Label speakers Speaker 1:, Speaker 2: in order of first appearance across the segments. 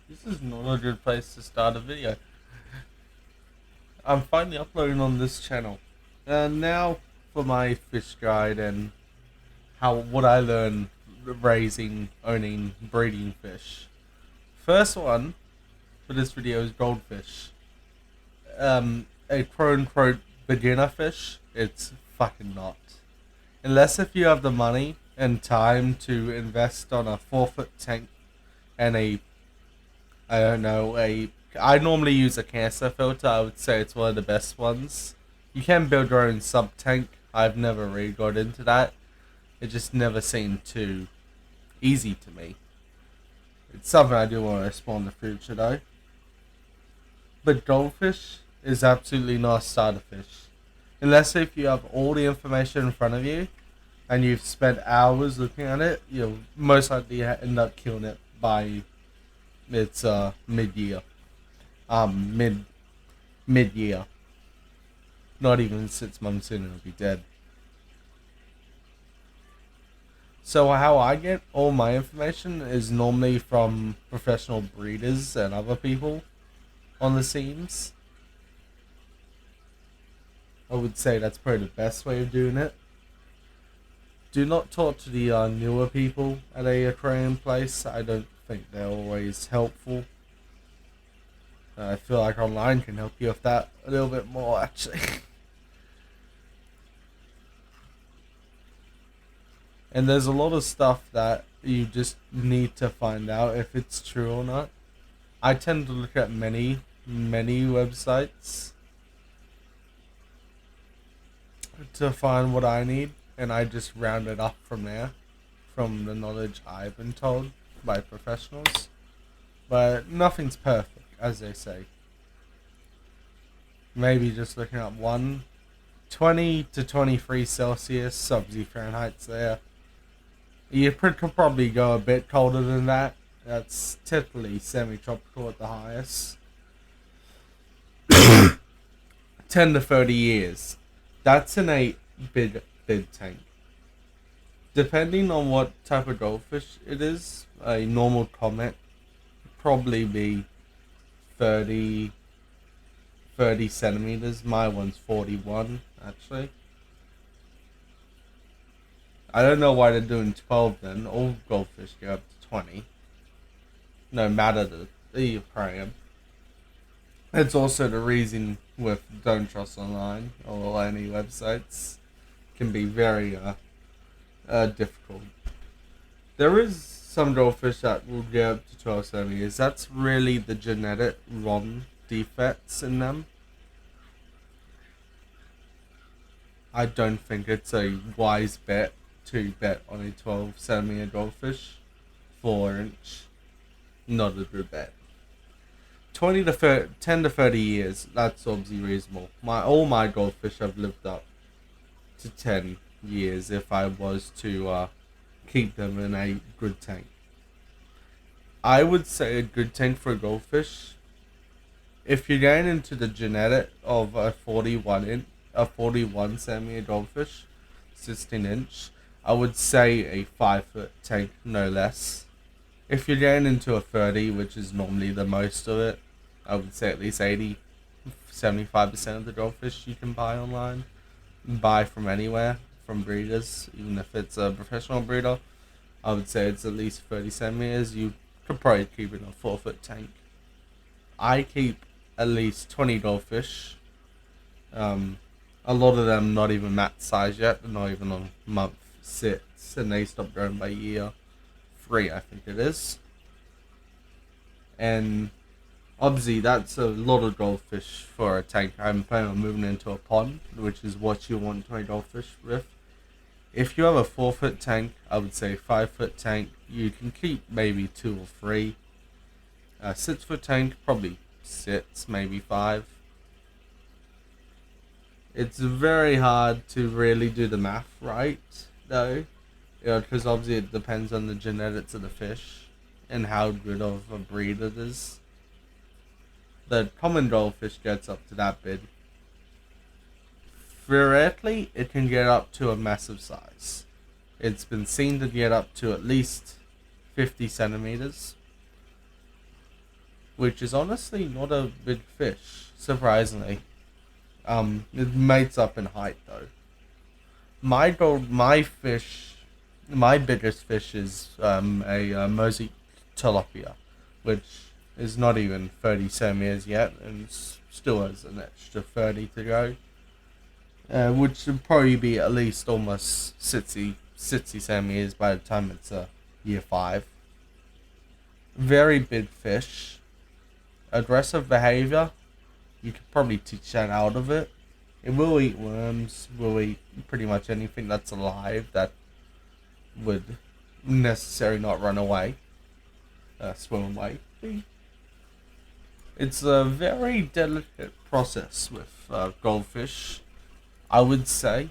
Speaker 1: This is not a good place to start a video. I'm finally uploading on this channel. Now for my fish guide and what I learned raising, owning, breeding fish. First one for this video is goldfish. A quote unquote beginner fish. It's fucking not. Unless if you have the money and time to invest on a 4-foot tank and I normally use a canister filter. I would say it's one of the best ones. You can build your own sub tank. I've never really got into that. It just never seemed too easy to me. It's something I do want to explore in the future though. But goldfish is absolutely not a starter fish. Unless if you have all the information in front of you and you've spent hours looking at it, you'll most likely end up killing it by its mid-year. Mid-year. Not even 6 months in, it'll be dead. So how I get all my information is normally from professional breeders and other people on the scenes. I would say that's probably the best way of doing it. Do not talk to the newer people at a aquarium place. I don't think they're always helpful. I feel like online can help you with that a little bit more, actually. And there's a lot of stuff that you just need to find out if it's true or not. I tend to look at many websites to find what I need, and I just round it up from there, from the knowledge I've been told by professionals. But nothing's perfect, as they say. Maybe just looking up 20 to 23 Celsius, sub-0 Fahrenheit's there. You could probably go a bit colder than that. That's typically semi-tropical at the highest. 10 to 30 years. That's in a big tank. Depending on what type of goldfish it is, a normal comet would probably be 30 centimeters. My one's 41, actually. I don't know why they're doing 12 then. All goldfish go up to 20. No matter the aquarium. It's also the reason with don't trust online or any websites. Can be very difficult. There is some goldfish that will get up to 12 centimeters. That's really the genetic ROM defects in them. I don't think it's a wise bet to bet on a 12 centimeter goldfish. 4-inch. Not a good bet. 10 to 30 years, that's obviously reasonable. All my goldfish have lived up to 10 years if I was to keep them in a good tank. I would say a good tank for a goldfish, if you're going into the genetic of a 41 centimeter goldfish, 16-inch, I would say a 5-foot tank, no less. If you're going into a 30, which is normally the most of it, I would say at least 75% of the goldfish you can buy online, buy from anywhere, from breeders, even if it's a professional breeder, I would say it's at least 30 centimeters. You could probably keep it in a 4-foot tank. I keep at least 20 goldfish. A lot of them not even mat size yet, they're not even on month 6, and they stop growing by year 3, I think it is. And obviously that's a lot of goldfish for a tank. I'm planning on moving into a pond, which is what you want 20 goldfish with. If you have a 4-foot tank, I would say 5-foot tank, you can keep maybe 2 or 3. A 6-foot tank, probably 6, maybe 5. It's very hard to really do the math right, though. Because obviously it depends on the genetics of the fish and how good of a breed it is. The common goldfish gets up to that big. Theoretically, it can get up to a massive size. It's been seen to get up to at least 50 centimeters. which is honestly not a big fish, surprisingly. It mates up in height though. My biggest fish is a mosaic tilapia, which is not even 30 centimeters yet, and still has an extra 30 to go. Which should probably be at least almost 60 centimeters by the time it's year 5. Very big fish. Aggressive behavior. You could probably teach that out of it. It will eat worms, will eat pretty much anything that's alive that would necessarily not run away, swim away. It's a very delicate process with goldfish, I would say.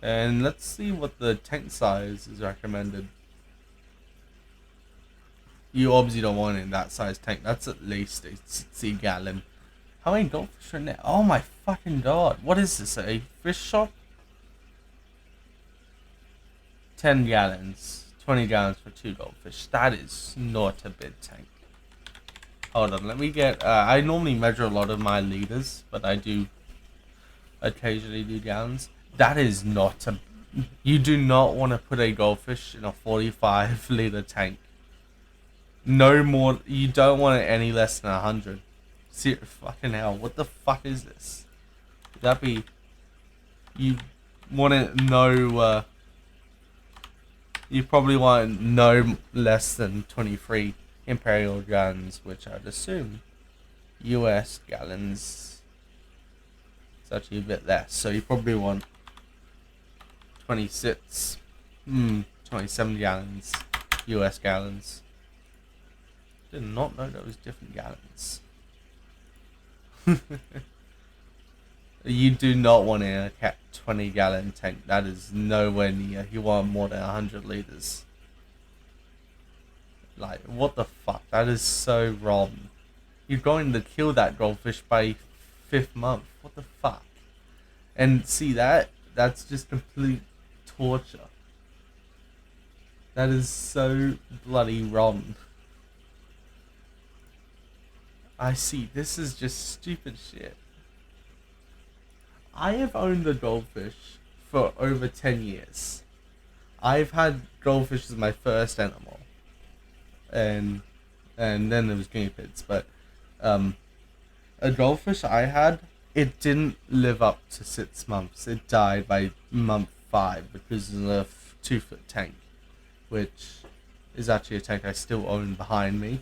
Speaker 1: And let's see what the tank size is recommended. You obviously don't want it in that size tank. That's at least a 60 gallon. How many goldfish are in there? Oh my fucking god. What is this? A fish shop? 10 gallons. 20 gallons for 2 goldfish. That is not a big tank. Hold on, let me get... I normally measure a lot of my liters, but I do occasionally do gallons. That is not a... You do not want to put a goldfish in a 45 liter tank. No more... You don't want it any less than 100. Fucking hell, what the fuck is this? Would that be... You want it no... you probably want no less than 23 imperial gallons, which I'd assume US gallons. It's actually a bit less, so you probably want 27 gallons, US gallons. Did not know that was different gallons. You do not want a 20 gallon tank. That is nowhere near. You want more than 100 liters. Like, what the fuck? That is so wrong. You're going to kill that goldfish by 5th month. What the fuck? And see that? That's just complete torture. That is so bloody wrong. I see. This is just stupid shit. I have owned a goldfish for over 10 years. I've had goldfish as my first animal. And then there was guinea pigs. But a goldfish I had, it didn't live up to 6 months. It died by month 5 because of the 2-foot tank. Which is actually a tank I still own behind me.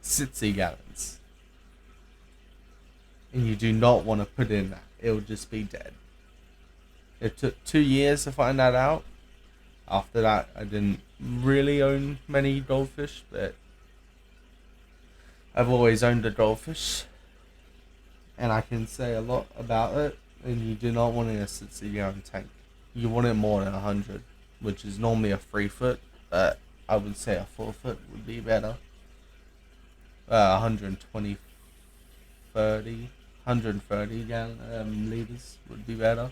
Speaker 1: 60 gallons. And you do not want to put in that. It will just be dead. It took 2 years to find that out. After that, I didn't really own many goldfish, but I've always owned a goldfish. And I can say a lot about it. And you do not want it in a 60 gallon tank. You want it more than 100, which is normally a 3-foot, but I would say a 4-foot would be better. 120, 30. 130 gallon liters would be better.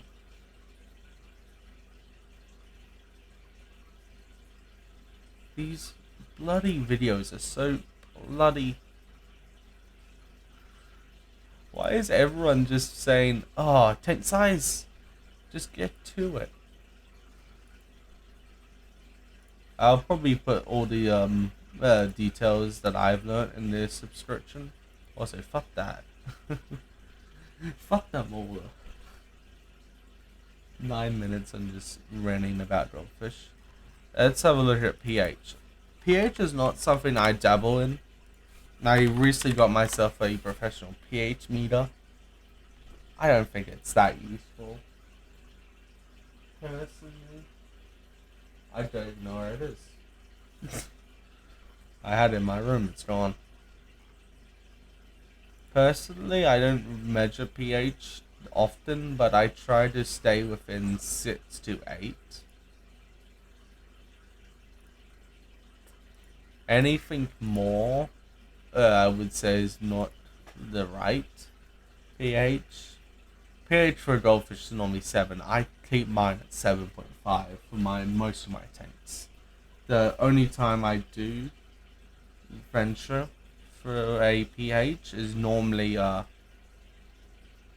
Speaker 1: These bloody videos are so bloody... Why is everyone just saying, oh, tank size, just get to it? I'll probably put all the details that I've learned in the subscription. Also, fuck that. Fuck them all. 9 minutes on just ranting about goldfish. Let's have a look at pH. pH is not something I dabble in. I recently got myself a professional pH meter. I don't think it's that useful. Personally, I don't even know where it is. I had it in my room, it's gone. Personally, I don't measure pH often, but I try to stay within 6 to 8. Anything more, I would say is not the right pH. pH for a goldfish is normally 7. I keep mine at 7.5 for most of my tanks. The only time I do venture for a pH is normally when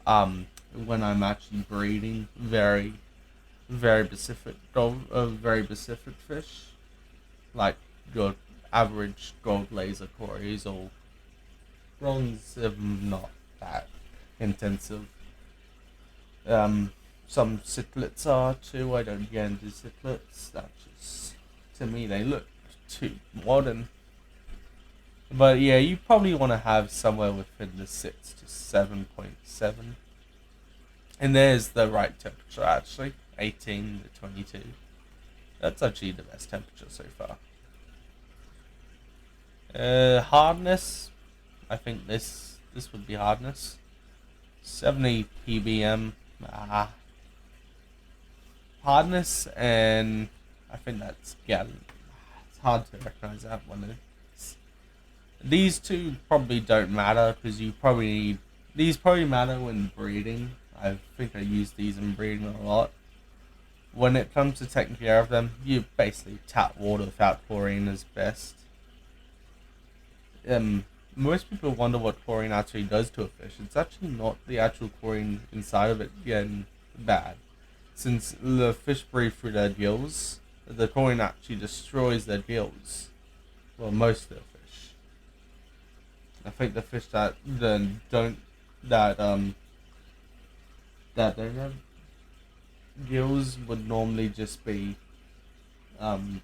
Speaker 1: I'm actually breeding very specific very specific fish, like your average gold laser quarries or bronze, not that intensive. Um, some cichlids are too. I don't get into cichlids. That just, to me, they look too modern. But yeah, you probably want to have somewhere within the 6 to 7.7. And there's the right temperature actually, 18 to 22. That's actually the best temperature so far. Hardness, I think this would be hardness. 70 ppm. Hardness, and I think that's gallon. It's hard to recognize that one. These two probably don't matter because you probably need. These probably matter when breeding. I think I use these in breeding a lot. When it comes to taking care of them, you basically tap water without chlorine is best. Most people wonder what chlorine actually does to a fish. It's actually not the actual chlorine inside of it getting bad. Since the fish breathe through their gills, the chlorine actually destroys their gills. Well, most of the fish. I think the fish that then don't that that don't have gills would normally just be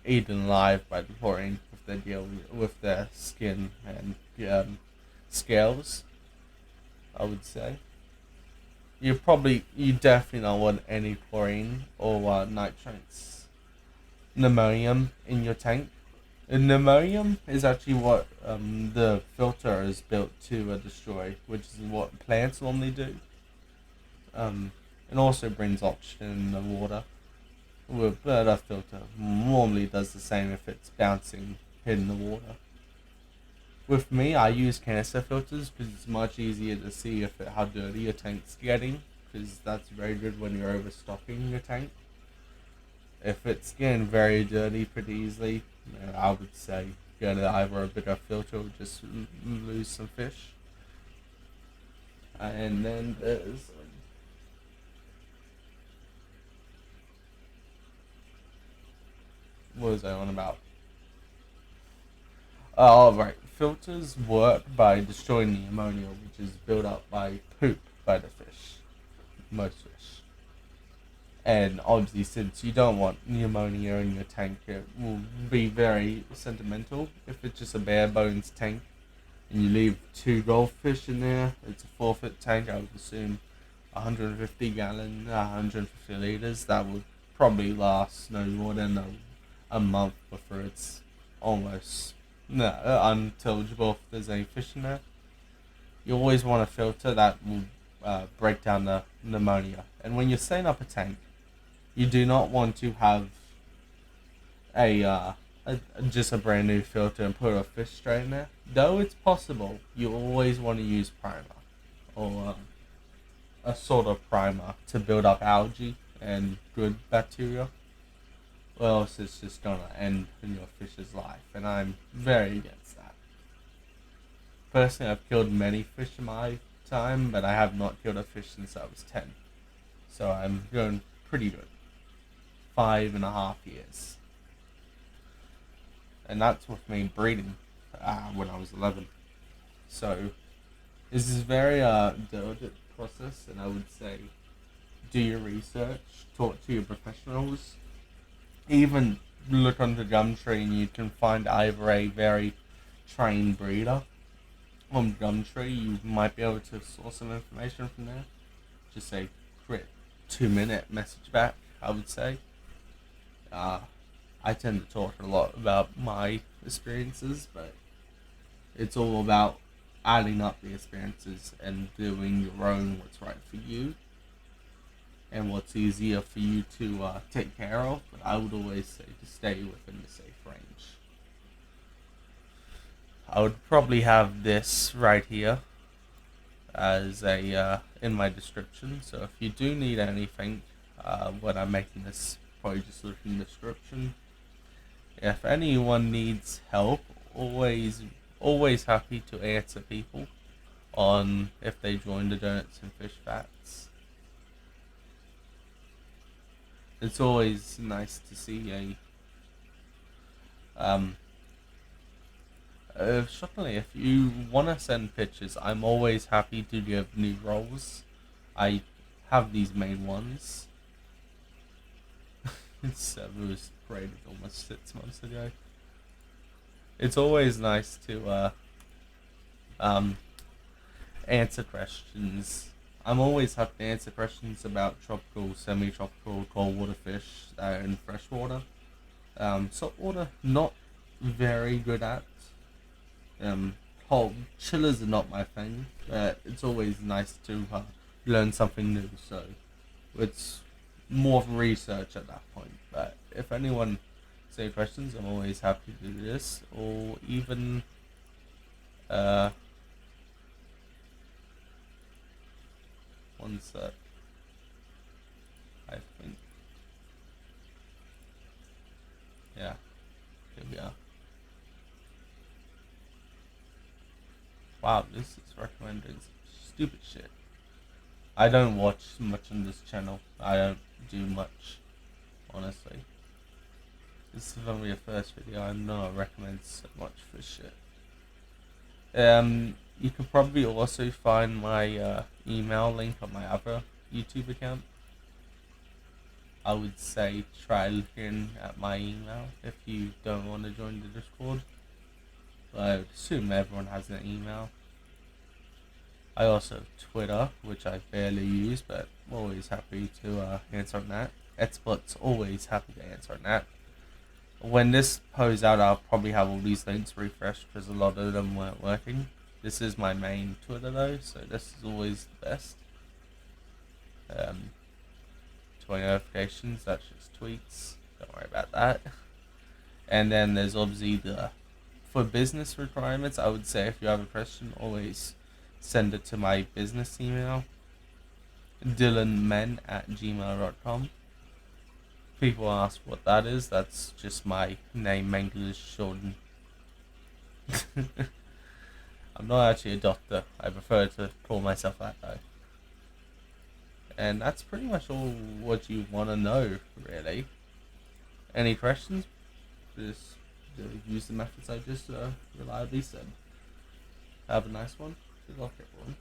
Speaker 1: eaten alive by the chlorine with their gill, with their skin and scales. I would say you definitely don't want any chlorine or nitrates, pneumonium in your tank. And pneumonium is actually what the filter is built to destroy, which is what plants normally do. It also brings oxygen in the water. But a filter normally does the same if it's bouncing in the water. With me, I use canister filters because it's much easier to see how dirty your tank's getting, because that's very good when you're overstocking your tank. If it's getting very dirty pretty easily, I would say get either a bigger filter or just lose some fish. And then there's what was I on about? Oh, right. Filters work by destroying the ammonia, which is built up by poop by the fish. Most fish. And obviously, since you don't want the ammonia in your tank, it will be very sentimental. If it's just a bare bones tank and you leave 2 goldfish in there, it's a 4-foot tank, I would assume 150 gallon, 150 liters. That would probably last no more than a month before it's almost unintelligible if there's any fish in there. You always want a filter that will break down the pneumonia. And when you're setting up a tank, you do not want to have just a brand new filter and put a fish straight in there. Though it's possible, you always want to use primer or a sort of primer to build up algae and good bacteria. Or else it's just gonna end in your fish's life, and I'm very against that. Personally, I've killed many fish in my time, but I have not killed a fish since I was 10. So I'm doing pretty good. 5.5 years. And that's with me breeding when I was 11. So this is very diligent process, and I would say do your research, talk to your professionals. Even look on the Gumtree and you can find either a very trained breeder. On Gumtree, you might be able to source some information from there. Just say, quick 2-minute message back, I would say. I tend to talk a lot about my experiences, but it's all about adding up the experiences and doing your own what's right for you and what's easier for you to take care of. But I would always say to stay within the safe range. I would probably have this right here as a in my description. So if you do need anything when I'm making this, probably just look in the description. If anyone needs help always happy to answer people on if they join the Donuts and Fish Facts. It's always nice to see shockingly, if you want to send pictures, I'm always happy to give new roles. I have these main ones. It was created almost 6 months ago. It's always nice to answer questions. I'm always happy to answer questions about tropical, semi-tropical, cold water fish in freshwater. Saltwater, not very good at. Whole chillers are not my thing, but it's always nice to learn something new. So it's more of research at that point. But if anyone has any questions, I'm always happy to do this, or even one sec. I think, yeah, here we are. Wow, this is recommending some stupid shit. I don't watch much on this channel. I don't do much, honestly. This is only a first video. I know I recommend so much for shit. You can probably also find my email link on my other YouTube account. I would say try looking at my email if you don't want to join the Discord. But I would assume everyone has an email. I also have Twitter, which I barely use, but I'm always happy to answer on that. Xbox, always happy to answer on that. When this posts out, I'll probably have all these links refreshed because a lot of them weren't working. This is my main Twitter though, so this is always the best. 20 notifications, that's just tweets. Don't worry about that. And then there's obviously for business requirements, I would say if you have a question, always send it to my business email, dylanmen@gmail.com. People ask what that is. That's just my name, English shortened. I'm not actually a doctor. I prefer to call myself that though. And that's pretty much all what you want to know, really. Any questions? Just use the methods I just reliably said. Have a nice one. Good luck, everyone.